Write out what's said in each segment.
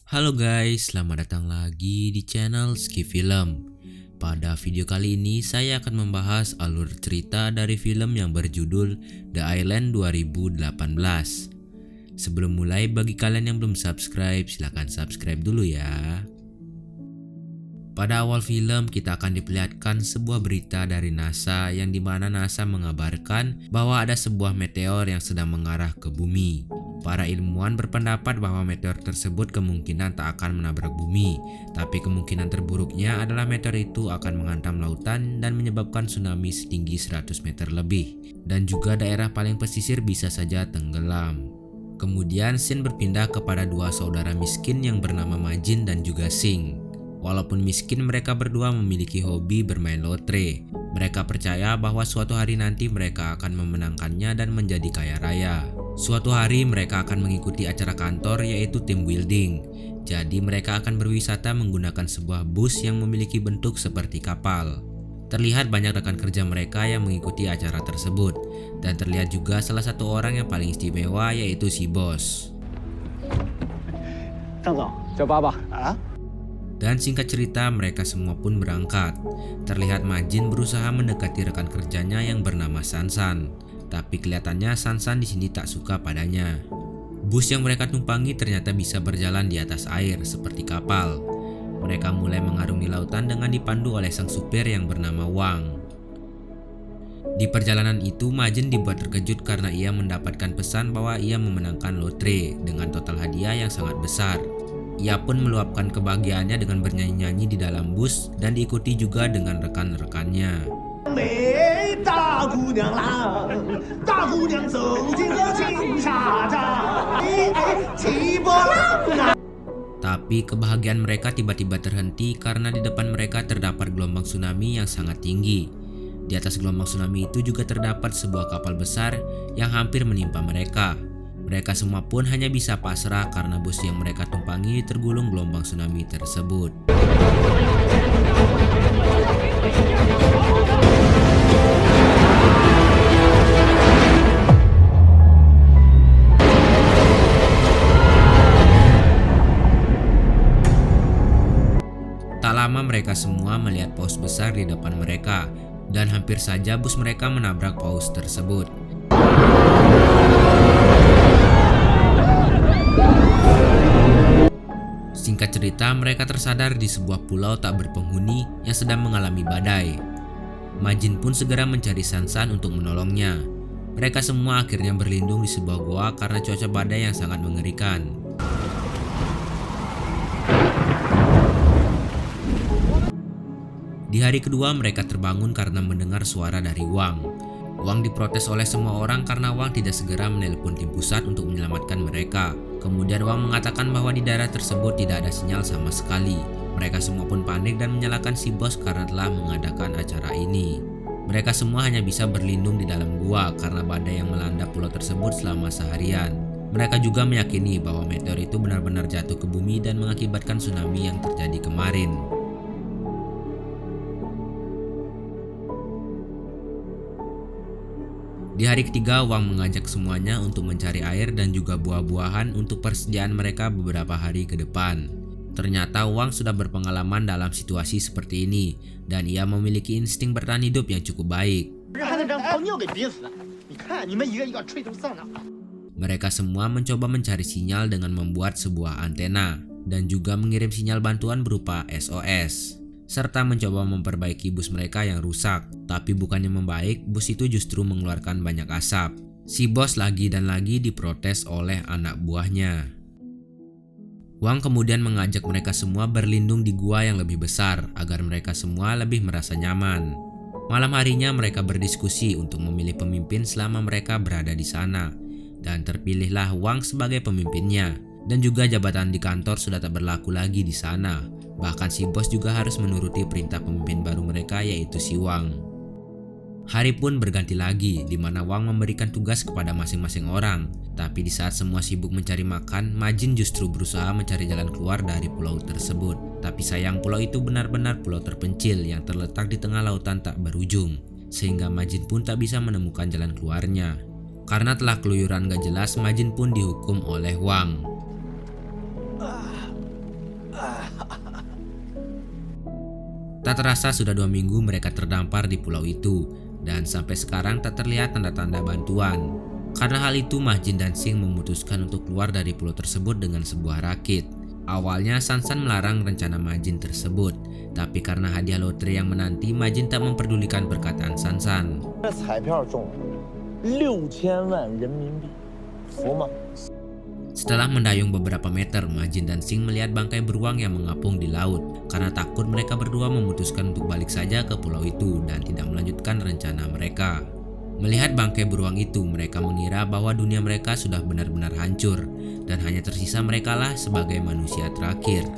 Halo guys, selamat datang lagi di channel Ski Film. Pada video kali ini saya akan membahas alur cerita dari film yang berjudul The Island 2018. Sebelum mulai, bagi kalian yang belum subscribe, silahkan subscribe dulu ya. Pada awal film kita akan diperlihatkan sebuah berita dari NASA yang dimana NASA mengabarkan bahwa ada sebuah meteor yang sedang mengarah ke bumi. Para ilmuwan berpendapat bahwa meteor tersebut kemungkinan tak akan menabrak bumi, tapi kemungkinan terburuknya adalah meteor itu akan menghantam lautan dan menyebabkan tsunami setinggi 100 meter lebih, dan juga daerah paling pesisir bisa saja tenggelam. Kemudian scene berpindah kepada dua saudara miskin yang bernama Majin dan juga Sing. Walaupun miskin, mereka berdua memiliki hobi bermain lotre. Mereka percaya bahwa suatu hari nanti mereka akan memenangkannya dan menjadi kaya raya. Suatu hari mereka akan mengikuti acara kantor yaitu team building. Jadi mereka akan berwisata menggunakan sebuah bus yang memiliki bentuk seperti kapal. Terlihat banyak rekan kerja mereka yang mengikuti acara tersebut. Dan terlihat juga salah satu orang yang paling istimewa yaitu si bos. Dan singkat cerita mereka semua pun berangkat. Terlihat Majin berusaha mendekati rekan kerjanya yang bernama Sansan. Tapi kelihatannya Sansan di sini tak suka padanya. Bus yang mereka tumpangi ternyata bisa berjalan di atas air seperti kapal. Mereka mulai mengarungi lautan dengan dipandu oleh sang supir yang bernama Wang. Di perjalanan itu Majin dibuat terkejut karena ia mendapatkan pesan bahwa ia memenangkan lotre dengan total hadiah yang sangat besar. Ia pun meluapkan kebahagiaannya dengan bernyanyi-nyanyi di dalam bus dan diikuti juga dengan rekan-rekannya. Tapi kebahagiaan mereka tiba-tiba terhenti karena di depan mereka terdapat gelombang tsunami yang sangat tinggi. Di atas gelombang tsunami itu juga terdapat sebuah kapal besar yang hampir menimpa mereka. Mereka semua pun hanya bisa pasrah karena bus yang mereka tumpangi tergulung gelombang tsunami tersebut. Tak lama mereka semua melihat paus besar di depan mereka dan hampir saja bus mereka menabrak paus tersebut. Singkat cerita, mereka tersadar di sebuah pulau tak berpenghuni yang sedang mengalami badai. Majin pun segera mencari Sansan untuk menolongnya. Mereka semua akhirnya berlindung di sebuah goa karena cuaca badai yang sangat mengerikan. Di hari kedua mereka terbangun karena mendengar suara dari Wang. Wang diprotes oleh semua orang karena Wang tidak segera menelpon tim pusat untuk menyelamatkan mereka. Kemudian Wang mengatakan bahwa di daerah tersebut tidak ada sinyal sama sekali. Mereka semua pun panik dan menyalahkan si bos karena telah mengadakan acara ini. Mereka semua hanya bisa berlindung di dalam gua karena badai yang melanda pulau tersebut selama seharian. Mereka juga meyakini bahwa meteor itu benar-benar jatuh ke bumi dan mengakibatkan tsunami yang terjadi kemarin. Di hari ketiga, Wang mengajak semuanya untuk mencari air dan juga buah-buahan untuk persediaan mereka beberapa hari ke depan. Ternyata Wang sudah berpengalaman dalam situasi seperti ini dan ia memiliki insting bertahan hidup yang cukup baik. Mereka semua mencoba mencari sinyal dengan membuat sebuah antena dan juga mengirim sinyal bantuan berupa SOS. Serta mencoba memperbaiki bus mereka yang rusak. Tapi bukannya membaik, bus itu justru mengeluarkan banyak asap. Si bos lagi dan lagi diprotes oleh anak buahnya. Wang kemudian mengajak mereka semua berlindung di gua yang lebih besar agar mereka semua lebih merasa nyaman. Malam harinya mereka berdiskusi untuk memilih pemimpin selama mereka berada di sana. Dan terpilihlah Wang sebagai pemimpinnya. Dan juga jabatan di kantor sudah tak berlaku lagi di sana. Bahkan si bos juga harus menuruti perintah pemimpin baru mereka yaitu si Wang. Hari pun berganti lagi di mana Wang memberikan tugas kepada masing-masing orang. Tapi di saat semua sibuk mencari makan, Majin justru berusaha mencari jalan keluar dari pulau tersebut. Tapi sayang pulau itu benar-benar pulau terpencil yang terletak di tengah lautan tak berujung. Sehingga Majin pun tak bisa menemukan jalan keluarnya. Karena telah keluyuran gak jelas, Majin pun dihukum oleh Wang. Tak terasa sudah 2 minggu mereka terdampar di pulau itu, dan sampai sekarang tak terlihat tanda-tanda bantuan. Karena hal itu, Majin dan Sing memutuskan untuk keluar dari pulau tersebut dengan sebuah rakit. Awalnya Sansan melarang rencana Majin tersebut, tapi karena hadiah lotre yang menanti, Majin tak memperdulikan perkataan Sansan. Setelah mendayung beberapa meter, Majin dan Sing melihat bangkai beruang yang mengapung di laut. Karena takut, mereka berdua memutuskan untuk balik saja ke pulau itu dan tidak melanjutkan rencana mereka. Melihat bangkai beruang itu, mereka mengira bahwa dunia mereka sudah benar-benar hancur dan hanya tersisa merekalah sebagai manusia terakhir.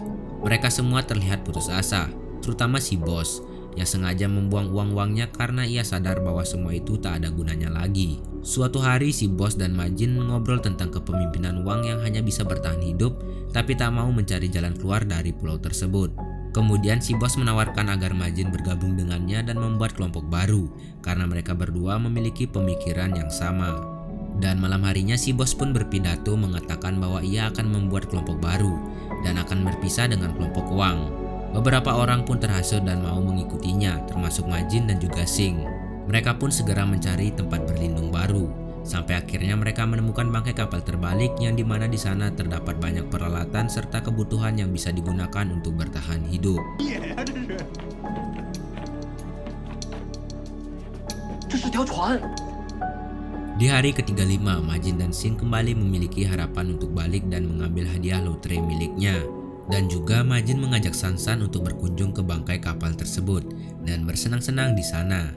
Mereka semua terlihat putus asa, terutama si bos yang sengaja membuang uang-uangnya karena ia sadar bahwa semua itu tak ada gunanya lagi. Suatu hari si bos dan Majin ngobrol tentang kepemimpinan Wang yang hanya bisa bertahan hidup tapi tak mau mencari jalan keluar dari pulau tersebut. Kemudian si bos menawarkan agar Majin bergabung dengannya dan membuat kelompok baru karena mereka berdua memiliki pemikiran yang sama. Dan malam harinya si bos pun berpidato mengatakan bahwa ia akan membuat kelompok baru dan akan berpisah dengan kelompok Wang. Beberapa orang pun terhasut dan mau mengikutinya, termasuk Majin dan juga Sing. Mereka pun segera mencari tempat berlindung baru, sampai akhirnya mereka menemukan bangkai kapal terbalik yang dimana di sana terdapat banyak peralatan serta kebutuhan yang bisa digunakan untuk bertahan hidup. Di hari ke-35, Majin dan Sing kembali memiliki harapan untuk balik dan mengambil hadiah lotre miliknya. Dan juga Majin mengajak Sansan untuk berkunjung ke bangkai kapal tersebut dan bersenang-senang di sana.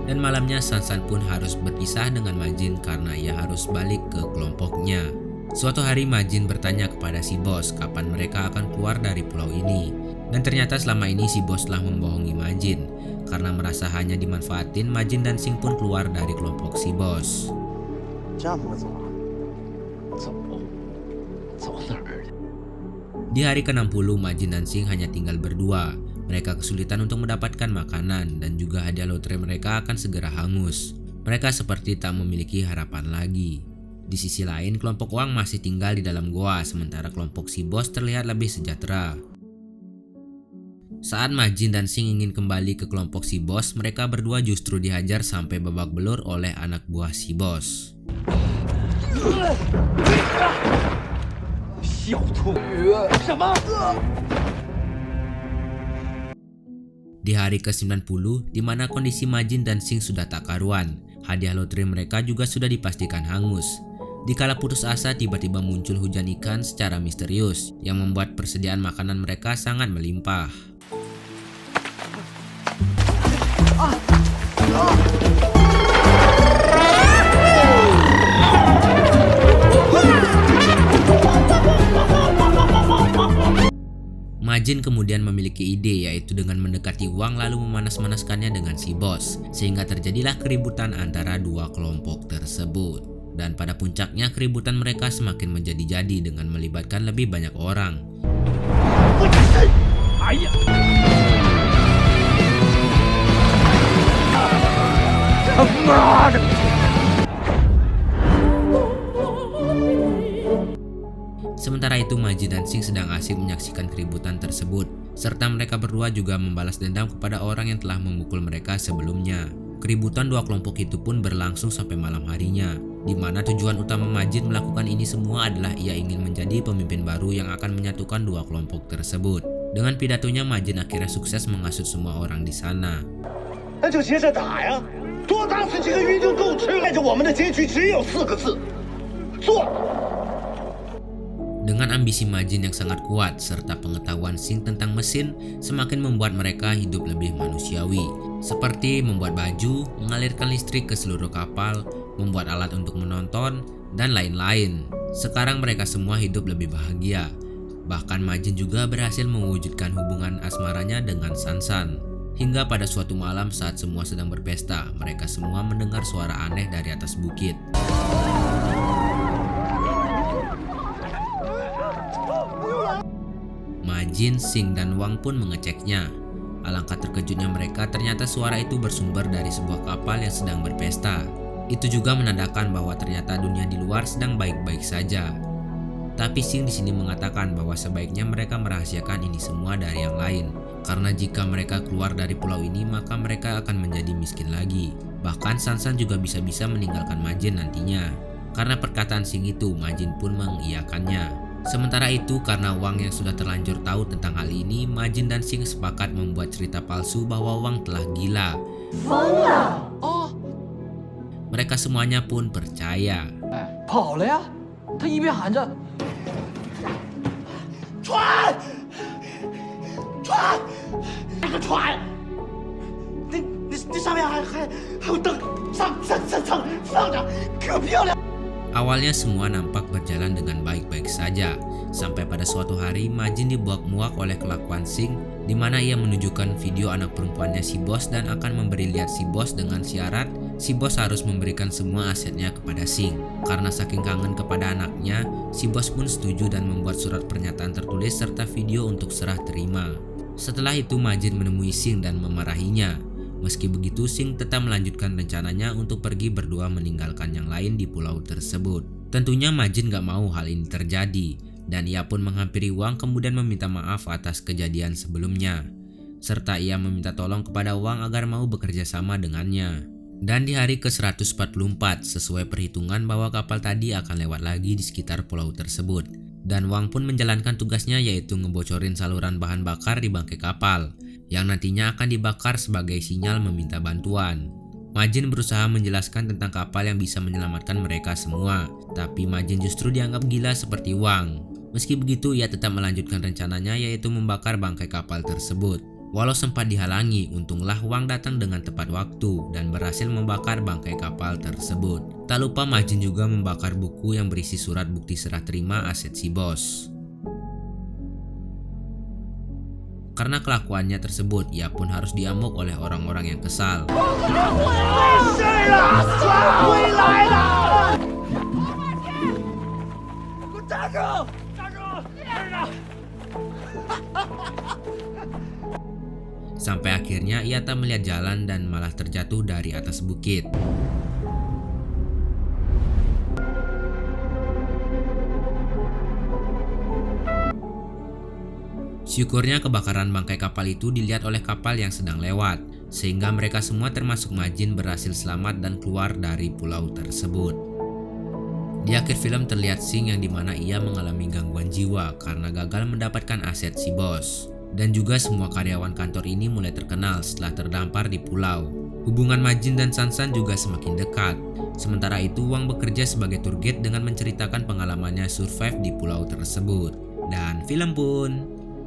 Dan malamnya Sansan pun harus berpisah dengan Majin karena ia harus balik ke kelompoknya. Suatu hari Majin bertanya kepada si bos kapan mereka akan keluar dari pulau ini. Dan ternyata selama ini si bos telah membohongi Majin. Karena merasa hanya dimanfaatin, Majin dan Sing pun keluar dari kelompok si bos. Di hari ke-60, Majin dan Sing hanya tinggal berdua. Mereka kesulitan untuk mendapatkan makanan dan juga hadiah lotre mereka akan segera hangus. Mereka seperti tak memiliki harapan lagi. Di sisi lain, kelompok Wang masih tinggal di dalam goa, sementara kelompok si bos terlihat lebih sejahtera. Saat Majin dan Sing ingin kembali ke kelompok si bos, mereka berdua justru dihajar sampai babak belur oleh anak buah si bos. Di hari ke-90, di mana kondisi Majin dan Sing sudah tak karuan, hadiah lotre mereka juga sudah dipastikan hangus. Dikala putus asa, tiba-tiba muncul hujan ikan secara misterius yang membuat persediaan makanan mereka sangat melimpah. Majin kemudian memiliki ide, yaitu dengan mendekati Wang lalu memanas-manaskannya dengan si bos, sehingga terjadilah keributan antara dua kelompok tersebut. Dan pada puncaknya keributan mereka semakin menjadi-jadi dengan melibatkan lebih banyak orang. Sementara itu Majin dan Sing sedang asik menyaksikan keributan tersebut, serta mereka berdua juga membalas dendam kepada orang yang telah memukul mereka sebelumnya. Keributan dua kelompok itu pun berlangsung sampai malam harinya, di mana tujuan utama Majin melakukan ini semua adalah ia ingin menjadi pemimpin baru yang akan menyatukan dua kelompok tersebut. Dengan pidatonya, Majin akhirnya sukses menghasut semua orang di sana. Dengan ambisi Majin yang sangat kuat serta pengetahuan Sing tentang mesin semakin membuat mereka hidup lebih manusiawi, seperti membuat baju, mengalirkan listrik ke seluruh kapal, membuat alat untuk menonton, dan lain-lain. Sekarang mereka semua hidup lebih bahagia. Bahkan Majin juga berhasil mewujudkan hubungan asmaranya dengan Sansan. Hingga pada suatu malam saat semua sedang berpesta, mereka semua mendengar suara aneh dari atas bukit. Majin, Sing, dan Wang pun mengeceknya. Alangkah terkejutnya mereka, ternyata suara itu bersumber dari sebuah kapal yang sedang berpesta. Itu juga menandakan bahwa ternyata dunia di luar sedang baik-baik saja. Tapi Sing di sini mengatakan bahwa sebaiknya mereka merahasiakan ini semua dari yang lain. Karena jika mereka keluar dari pulau ini, maka mereka akan menjadi miskin lagi. Bahkan Sansan juga bisa-bisa meninggalkan Majin nantinya. Karena perkataan Sing itu, Majin pun mengiyakannya. Sementara itu, karena Wang yang sudah terlanjur tahu tentang hal ini, Majin dan Sing sepakat membuat cerita palsu bahwa Wang telah gila. Oh, Mereka semuanya pun percaya. 跑了呀！他一边喊着船，船，那个船，那上面还有灯，上着，可漂亮。 Awalnya semua nampak berjalan dengan baik-baik saja, sampai pada suatu hari Majin dibuak-muak oleh kelakuan Sing, di mana ia menunjukkan video anak perempuannya si bos dan akan memberi lihat si bos dengan syarat si bos harus memberikan semua asetnya kepada Sing. Karena saking kangen kepada anaknya, si bos pun setuju dan membuat surat pernyataan tertulis serta video untuk serah terima. Setelah itu Majin menemui Sing dan memarahinya. Meski begitu, Sing tetap melanjutkan rencananya untuk pergi berdua meninggalkan yang lain di pulau tersebut. Tentunya Majin gak mau hal ini terjadi, dan ia pun menghampiri Wang kemudian meminta maaf atas kejadian sebelumnya. Serta ia meminta tolong kepada Wang agar mau bekerja sama dengannya. Dan di hari ke-144, sesuai perhitungan bahwa kapal tadi akan lewat lagi di sekitar pulau tersebut. Dan Wang pun menjalankan tugasnya, yaitu ngebocorin saluran bahan bakar di bangkai kapal yang nantinya akan dibakar sebagai sinyal meminta bantuan. Majin berusaha menjelaskan tentang kapal yang bisa menyelamatkan mereka semua, tapi Majin justru dianggap gila seperti Wang. Meski begitu, ia tetap melanjutkan rencananya, yaitu membakar bangkai kapal tersebut. Walau sempat dihalangi, untunglah Wang datang dengan tepat waktu dan berhasil membakar bangkai kapal tersebut. Tak lupa Majin juga membakar buku yang berisi surat bukti serah terima aset si bos. Karena kelakuannya tersebut, ia pun harus diamuk oleh orang-orang yang kesal. Sampai akhirnya ia tak melihat jalan dan malah terjatuh dari atas bukit. Syukurnya kebakaran bangkai kapal itu dilihat oleh kapal yang sedang lewat, sehingga mereka semua termasuk Majin berhasil selamat dan keluar dari pulau tersebut. Di akhir film terlihat Sing yang dimana ia mengalami gangguan jiwa karena gagal mendapatkan aset si bos. Dan juga semua karyawan kantor ini mulai terkenal setelah terdampar di pulau. Hubungan Majin dan Sansan juga semakin dekat. Sementara itu Wang bekerja sebagai tour guide dengan menceritakan pengalamannya survive di pulau tersebut. Dan film pun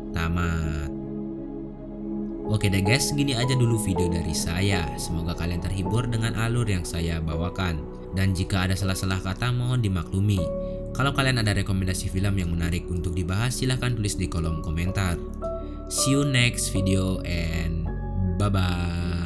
tamat. Oke deh guys, segini aja dulu video dari saya. Semoga kalian terhibur dengan alur yang saya bawakan. Dan jika ada salah-salah kata mohon dimaklumi. Kalau kalian ada rekomendasi film yang menarik untuk dibahas, silahkan tulis di kolom komentar. See you next video and bye bye.